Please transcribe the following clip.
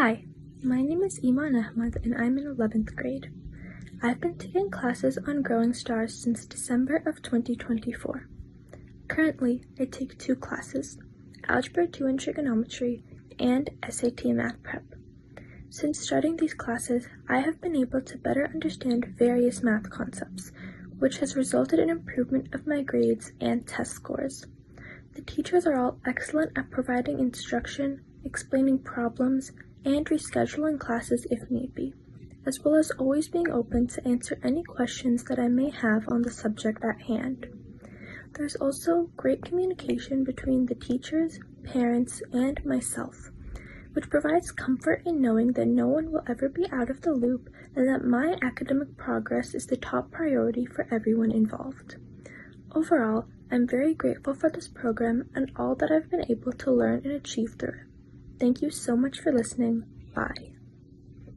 Hi, my name is Iman Ahmad and I'm in 11th grade. I've been taking classes on growing stars since December of 2024. Currently, I take 2 classes, Algebra 2 and Trigonometry, and SAT Math Prep. Since starting these classes, I have been able to better understand various math concepts, which has resulted in improvement of my grades and test scores. The teachers are all excellent at providing instruction, explaining problems, and rescheduling classes if need be, as well as always being open to answer any questions that I may have on the subject at hand. There's also great communication between the teachers, parents, and myself, which provides comfort in knowing that no one will ever be out of the loop and that my academic progress is the top priority for everyone involved. Overall, I'm very grateful for this program and all that I've been able to learn and achieve through it. Thank you so much for listening. Bye.